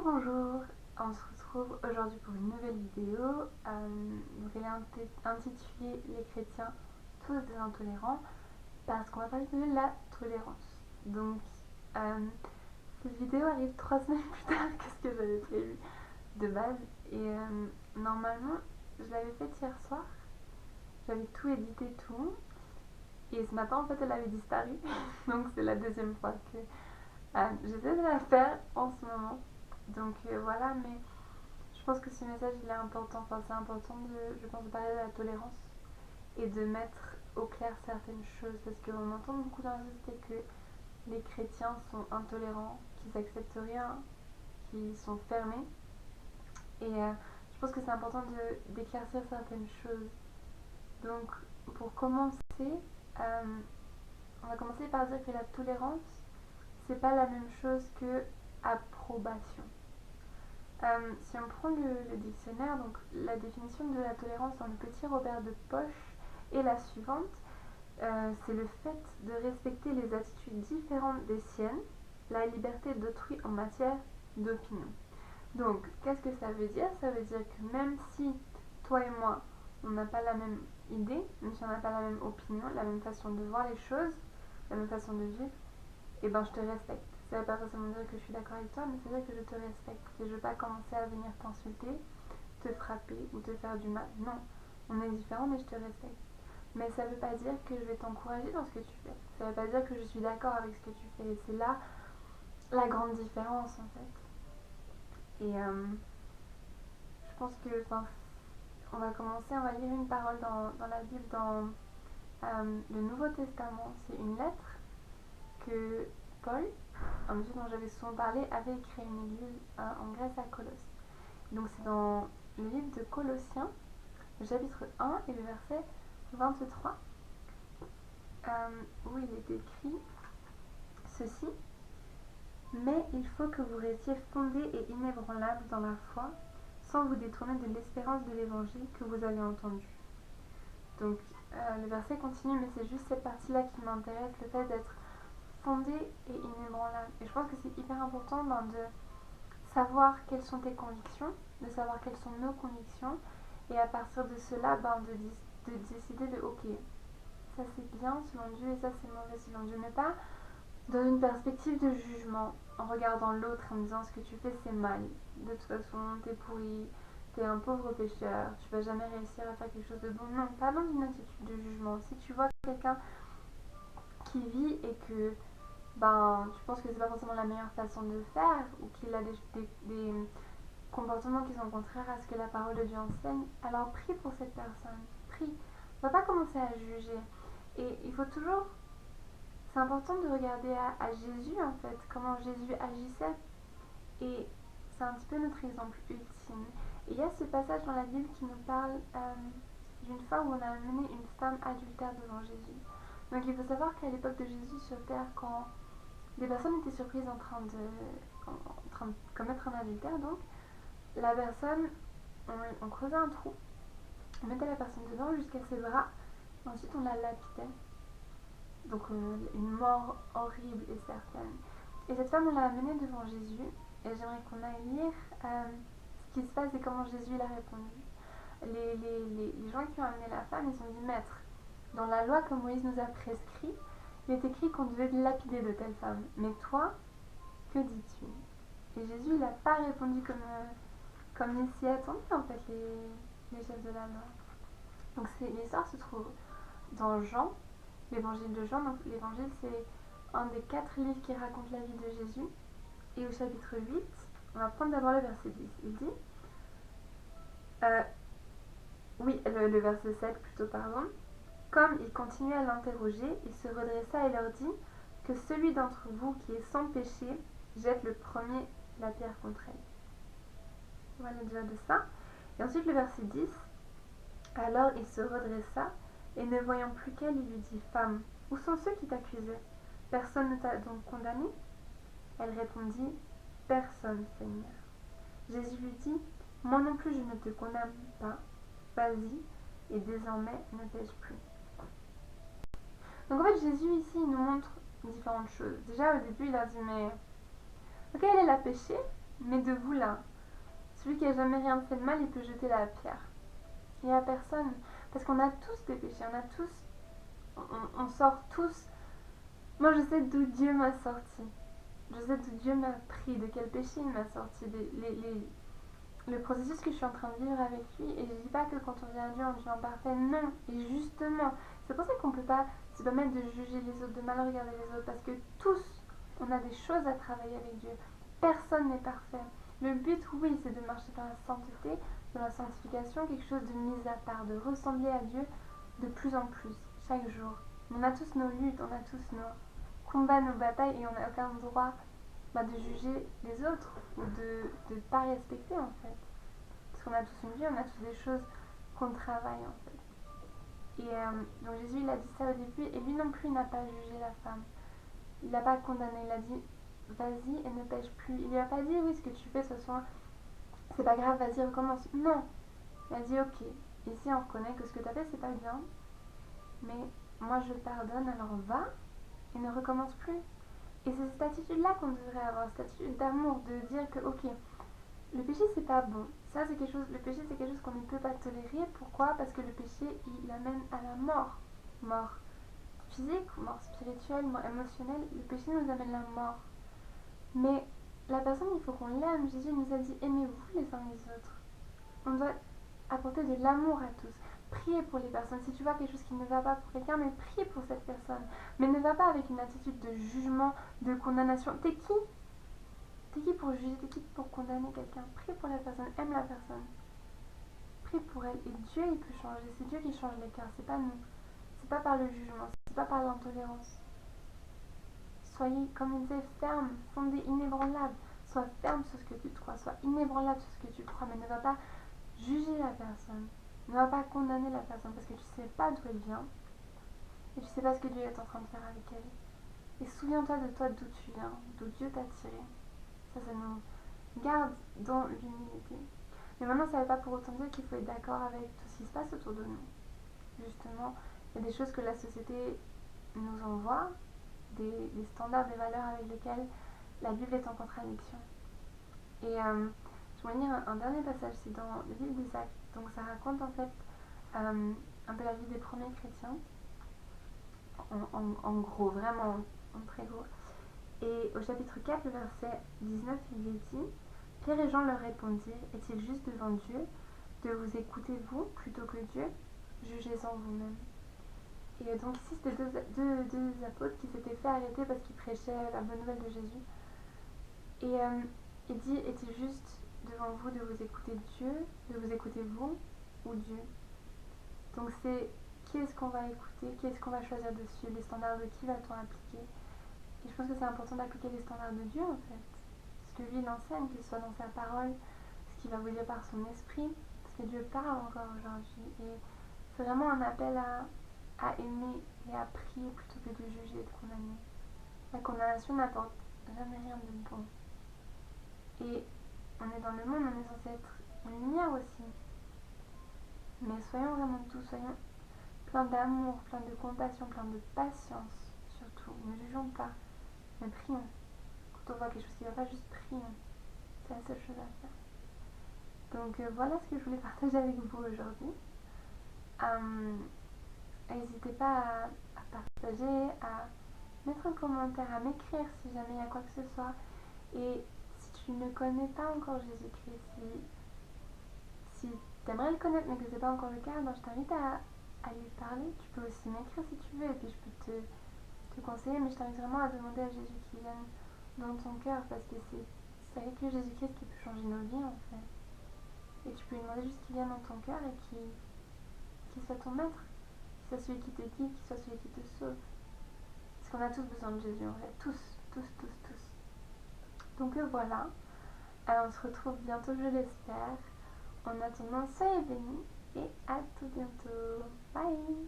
Bonjour, on se retrouve aujourd'hui pour une nouvelle vidéo. Donc elle est intitulée Les chrétiens, tous des intolérants, parce qu'on va parler de la tolérance. Donc cette vidéo arrive 3 semaines plus tard que ce que j'avais prévu de base. Et normalement, je l'avais faite hier soir. J'avais tout édité, tout. Et ce matin, en fait, elle avait disparu. Donc c'est la deuxième fois que j'essaie de la faire en ce moment. Donc voilà, mais je pense que ce message il est important. Enfin, c'est important je pense, de parler de la tolérance et de mettre au clair certaines choses parce qu'on entend beaucoup dans la société que les chrétiens sont intolérants, qu'ils n'acceptent rien, qu'ils sont fermés. Et je pense que c'est important d'éclaircir certaines choses. Donc, pour commencer, on va commencer par dire que la tolérance, c'est pas la même chose que approbation. Si on prend le dictionnaire, donc la définition de la tolérance dans le petit Robert de Poche est la suivante. C'est le fait de respecter les attitudes différentes des siennes, la liberté d'autrui en matière d'opinion. Donc, qu'est-ce que ça veut dire? Ça veut dire que même si toi et moi, on n'a pas la même idée, même si on n'a pas la même opinion, la même façon de voir les choses, la même façon de vivre, et ben je te respecte. Ça veut pas forcément dire que je suis d'accord avec toi, mais ça veut dire que je te respecte. Que je veux pas commencer à venir t'insulter, te frapper ou te faire du mal. Non, on est différents, mais je te respecte. Mais ça veut pas dire que je vais t'encourager dans ce que tu fais. Ça veut pas dire que je suis d'accord avec ce que tu fais. Et c'est là la grande différence en fait. Et je pense que, on va commencer, on va lire une parole dans la Bible, dans le Nouveau Testament. C'est une lettre que Paul, un monsieur dont j'avais souvent parlé, avait créé une église en Grèce à Colosse. Donc c'est dans le livre de Colossiens, le chapitre 1 et le verset 23, où il est écrit ceci. Mais il faut que vous restiez fondés et inébranlables dans la foi, sans vous détourner de l'espérance de l'évangile que vous avez entendu. Donc le verset continue, mais c'est juste cette partie-là qui m'intéresse, le fait d'être fondé et inébranlable. Et je pense que c'est hyper important de savoir quelles sont tes convictions, de savoir quelles sont nos convictions, et à partir de cela, de décider de ok, ça c'est bien selon Dieu et ça c'est mauvais selon Dieu, mais pas dans une perspective de jugement, en regardant l'autre en disant ce que tu fais c'est mal, de toute façon t'es pourri, t'es un pauvre pécheur, tu vas jamais réussir à faire quelque chose de bon. Non, pas dans une attitude de jugement. Si tu vois quelqu'un qui vit et que tu penses que c'est pas forcément la meilleure façon de faire ou qu'il a des comportements qui sont contraires à ce que la parole de Dieu enseigne, alors prie pour cette personne. Prie. On va pas commencer à juger. Et il faut toujours. C'est important de regarder à Jésus en fait, comment Jésus agissait. Et c'est un petit peu notre exemple ultime. Et il y a ce passage dans la Bible qui nous parle d'une fois où on a amené une femme adultère devant Jésus. Donc il faut savoir qu'à l'époque de Jésus sur terre, quand des personnes étaient surprises en train de commettre un adultère, donc la personne, on creusait un trou, on mettait la personne dedans jusqu'à ses bras, et ensuite on la lapidait. Donc une mort horrible et certaine. Et cette femme, on l'a amenée devant Jésus, et j'aimerais qu'on aille lire ce qui se passe et comment Jésus l'a répondu. Les gens qui ont amené la femme, ils ont dit maître, dans la loi que Moïse nous a prescrit, il est écrit qu'on devait lapider de telle femme. Mais toi, que dis-tu? Et Jésus, il n'a pas répondu comme il s'y attendait en fait, les chefs de la loi. Donc l'histoire se trouve dans Jean, l'évangile de Jean. Donc l'évangile, c'est un des 4 livres qui raconte la vie de Jésus. Et au chapitre 8, on va prendre d'abord le verset 10. Il dit, le verset 7 plutôt, pardon. Comme il continuait à l'interroger, il se redressa et leur dit que celui d'entre vous qui est sans péché jette le premier la pierre contre elle. Voilà déjà de ça. Et ensuite le verset 10. Alors il se redressa et ne voyant plus qu'elle, il lui dit, femme, où sont ceux qui t'accusaient? Personne ne t'a donc condamné? Elle répondit, personne, Seigneur. Jésus lui dit, moi non plus je ne te condamne pas, vas-y et désormais ne pêche plus. Donc en fait Jésus ici il nous montre différentes choses. Déjà au début il leur dit mais ok elle a péché, Mais de vous là, celui qui a jamais rien fait de mal, il peut jeter la pierre. Il n'y a personne. Parce qu'on a tous des péchés, on a tous. On sort tous. Moi je sais d'où Dieu m'a sorti. Je sais d'où Dieu m'a pris, de quel péché il m'a sorti. Le processus que je suis en train de vivre avec lui. Et je dis pas que quand on vient à Dieu, on devient parfait. Non. Et justement, c'est pour ça qu'on peut pas se permettre de juger les autres, de mal regarder les autres. Parce que tous, on a des choses à travailler avec Dieu. Personne n'est parfait. Le but, oui, c'est de marcher dans la sainteté, dans la sanctification, quelque chose de mis à part, de ressembler à Dieu de plus en plus, chaque jour. On a tous nos luttes, on a tous nos combats, nos batailles, et on n'a aucun droit de juger les autres ou de ne pas respecter en fait. Parce qu'on a tous une vie, on a tous des choses qu'on travaille en fait. Et donc Jésus il a dit ça au début, et lui non plus il n'a pas jugé la femme. Il l'a pas condamné, il a dit vas-y et ne pêche plus. Il lui a pas dit oui ce que tu fais ce soir, c'est pas grave, vas-y recommence. Non, il a dit ok, ici on reconnaît que ce que tu as fait c'est pas bien, mais moi je pardonne, alors va et ne recommence plus. Et c'est cette attitude-là qu'on devrait avoir, cette attitude d'amour, de dire que ok, le péché c'est pas bon. Ça c'est quelque chose, le péché c'est quelque chose qu'on ne peut pas tolérer. Pourquoi? Parce que le péché il amène à la mort. Mort physique, mort spirituelle, mort émotionnelle. Le péché nous amène à la mort. Mais la personne, il faut qu'on l'aime. Jésus nous a dit aimez-vous les uns les autres. On doit apporter de l'amour à tous. Priez pour les personnes. Si tu vois quelque chose qui ne va pas pour quelqu'un, mais prie pour cette personne. Mais ne va pas avec une attitude de jugement, de condamnation. T'es qui? T'es qui pour juger? T'es qui pour condamner quelqu'un? Prie pour la personne, aime la personne. Prie pour elle. Et Dieu, il peut changer. C'est Dieu qui change les cœurs, c'est pas nous. C'est pas par le jugement, c'est pas par l'intolérance. Soyez, comme il disait, ferme, fondé, inébranlable. Sois ferme sur ce que tu crois, sois inébranlable sur ce que tu crois, mais ne va pas juger la personne. Ne va pas condamner la personne parce que tu sais pas d'où elle vient et tu sais pas ce que Dieu est en train de faire avec elle. Et souviens-toi de toi d'où tu viens, d'où Dieu t'a tiré. Ça nous garde dans l'humilité. Mais maintenant, ça ne veut pas pour autant dire qu'il faut être d'accord avec tout ce qui se passe autour de nous. Justement, il y a des choses que la société nous envoie, des standards, des valeurs avec lesquelles la Bible est en contradiction. Et je vais lire un dernier passage, c'est dans le livre des Actes. Donc ça raconte en fait un peu la vie des premiers chrétiens, en gros, vraiment en très gros. Et au chapitre 4, le verset 19, il est dit Pierre et Jean leur répondirent est-il juste devant Dieu de vous écouter vous plutôt que Dieu? Jugez-en vous-même. Et donc ici, c'était deux apôtres qui s'étaient fait arrêter parce qu'ils prêchaient la bonne nouvelle de Jésus. Et il dit est-il juste devant vous de vous écouter Dieu, de vous écouter vous ou Dieu? Donc c'est qui est-ce qu'on va écouter, qui est-ce qu'on va choisir de suivre, les standards de qui va-t-on appliquer? Et je pense que c'est important d'appliquer les standards de Dieu en fait. Ce que lui il enseigne, que ce soit dans sa parole, ce qu'il va vous dire par son esprit, parce que Dieu parle encore aujourd'hui. Et c'est vraiment un appel à aimer et à prier plutôt que de juger et de condamner. La condamnation n'apporte jamais rien de bon. Et on est dans le monde, on est censé être une lumière aussi. Mais soyons vraiment tous, soyons plein d'amour, plein de compassion, plein de patience surtout. Ne jugeons pas, mais prions. Quand on voit quelque chose qui ne va pas, juste prions. C'est la seule chose à faire. Donc voilà ce que je voulais partager avec vous aujourd'hui. N'hésitez pas à partager, à mettre un commentaire, à m'écrire si jamais il y a quoi que ce soit. Et si tu ne connais pas encore Jésus-Christ, si tu aimerais le connaître mais que ce n'est pas encore le cas, je t'invite à lui parler. Tu peux aussi m'écrire si tu veux et puis je peux te conseiller, mais je t'invite vraiment à demander à Jésus qu'il vienne dans ton cœur parce que c'est avec le Jésus-Christ qui peut changer nos vies en fait. Et tu peux lui demander juste qu'il vienne dans ton cœur et qu'il soit ton maître, qu'il soit celui qui te guide, qu'il soit celui qui te sauve. Parce qu'on a tous besoin de Jésus en fait, tous, tous, tous, tous. Donc voilà, alors on se retrouve bientôt je l'espère. En attendant, soyez bénis et à tout bientôt. Bye!